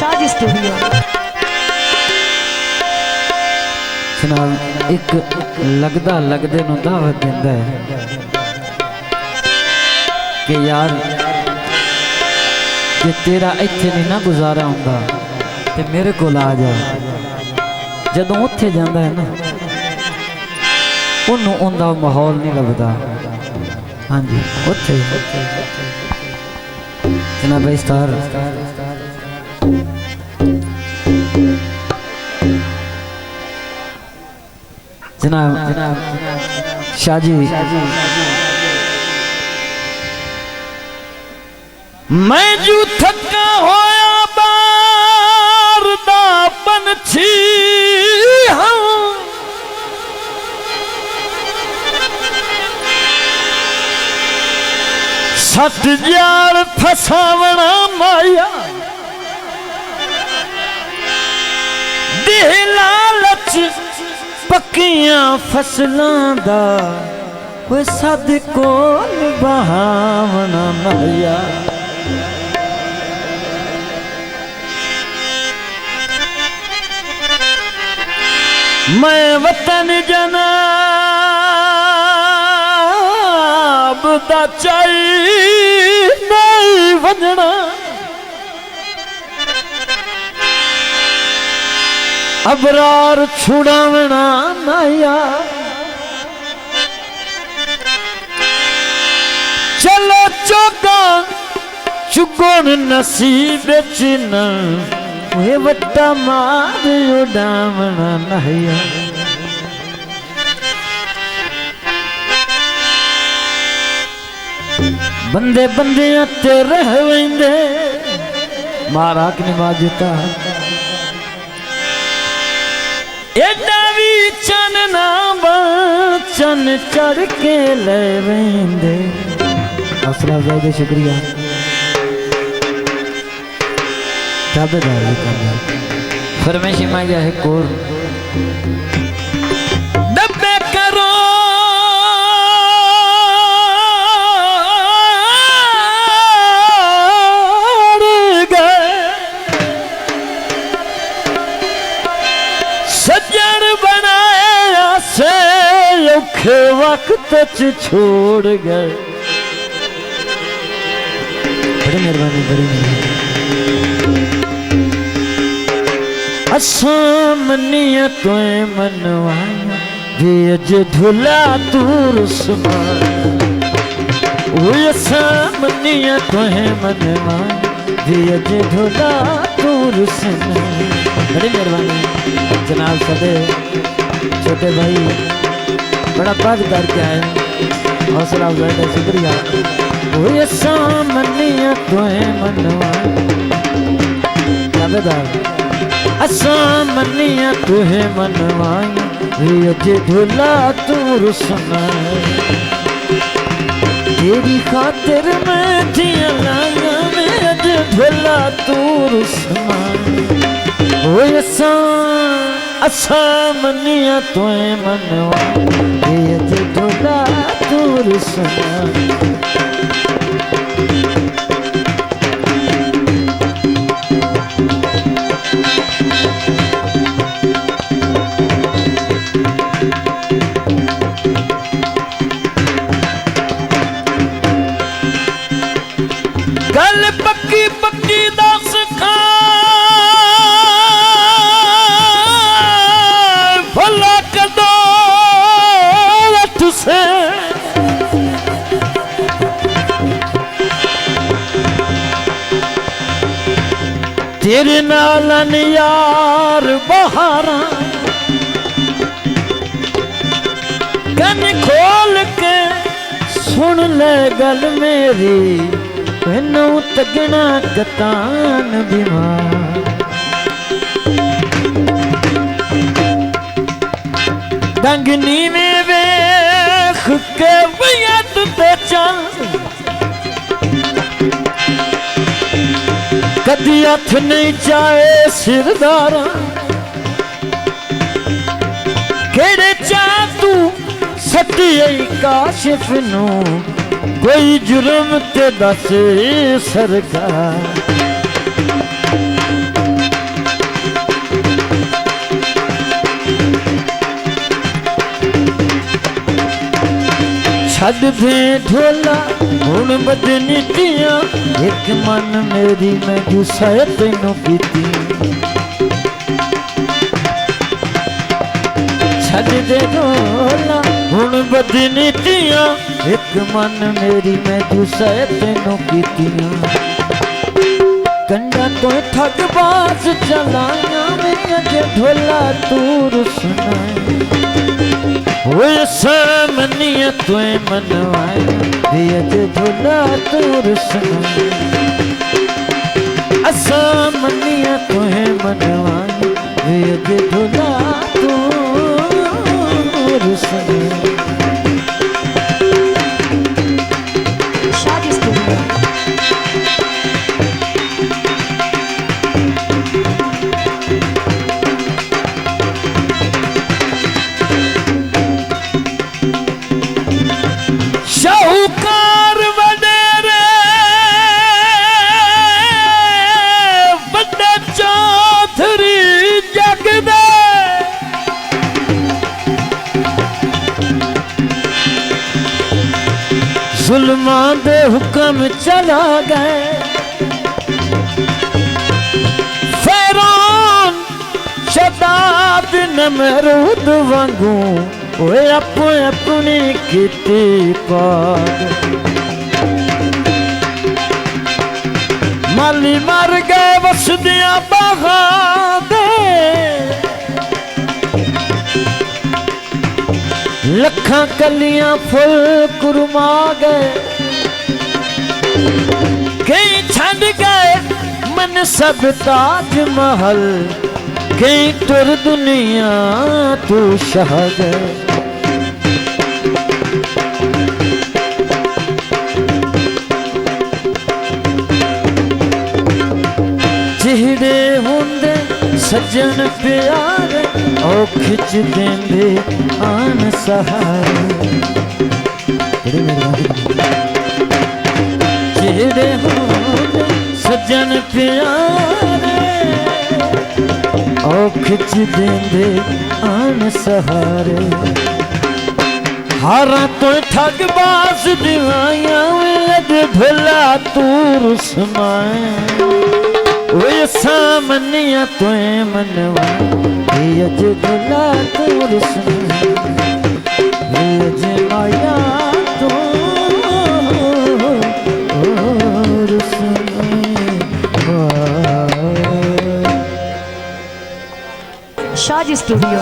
Shahaji studio. जनाब एक लगदा लगदे नूं दावत दिंदा है कि यार जे तेरा इत्थे नहीं ना गुजारा हुंदा ते मेरे कोल आ जा। जदों उत्थे जांदा है ना उन्होंने उनका माहौल नहीं लगता। हाँ जी उत्थे जनाब इस्तार जनाब शाहजी मैं जू थका होया बार दा पंछी हूं सत जाल फसावना माया देह लालच पक्कियां फसलां दा कोई सद कोल बहावना माया। मैं वतन जनाब दा चाई नहीं वजना अबरार छुड़ावना माया। चलो चौका चुगोन नसीब चिन्ह वे वट्टा मार उड़ावना नहिया। बंदे बंदियां ते रह वेंदे मारा कि निवाजता एडा भी चन ना चन चढ़ के ले वेंदे। असला ज़्यादा शुक्रिया फरमाइशी मांगा है कोर डब्बे करो गए सज्जन बनाया से औखे वक्त छोड़ गए। बड़ी मेहरबानी बड़ी मेहरबानी। असामनिया तो मनवाया भेज ढुला तूर असामनिया तो मनवाया भेज ढुला तूर। बड़ी मेहरबानी जनाब सदे छोटे भाई बड़ा पद करके आए हौसला अफजाई शुक्रिया। असामनिया तो मनवाया असामनिया तुहे मनवाया भेज ढुला तूर तेरी खातिर मैं जिया लाया भेज ढुला तूर असामनिया तुहे मनवाया भेज ढुला तूर गल पक्की पक्की दस खा भला कदो तुसे तेरे नालन यार बहारा कन खोल के सुन ले गल मेरी नू तगना गतान बीमार। डंगनी में वेख के बियत ते चल कदी हथ नहीं चाहे सिरदारा केड़े चा तू सटी काशिफ नू कोई जुर्म ते दस सरकार। छद दे ढोला हुण बजनी तियां एक मन मेरी मैं गुस्सा तैनू कीती छद दे ढोला हुण बजनी तियां एक मन मेरी मैं गुस्सा तैनू कीतियां कंडा तो ठगबाज चलाया मैं अजे ढोला तूर सुनाए वो सामनिया तुए मनवाए अजे ढोला तूर सुनाए असामनिया तुहे मनवाए अजे ढोला तूर सुनाए शाहूकार वडेरे बड़े चौधरी जग दे जुल्मां दे हुक्म चला गए फिरौन शद्दाद नमरूद वांगू ओए अपनी किती पाग माली मर गए वसदियां बागां दे लखां कलियां फुल कुरमा गए कई छड़ गए मन सब ताज महल कई तुर दुनिया तू शह गए जिहड़े हुंदे सज्जन प्यारे ओ खिच देंदे आन सहारे जिहड़े हुंदे सज्जन प्यारे ओ खिच देंदे आन सहारे हारा तो ठगबाज दिवाया अज भला तूर समाए वे सामनिया तुए मनवा अज भला तूर समाए अज माया तूर समाए Shaji Studio.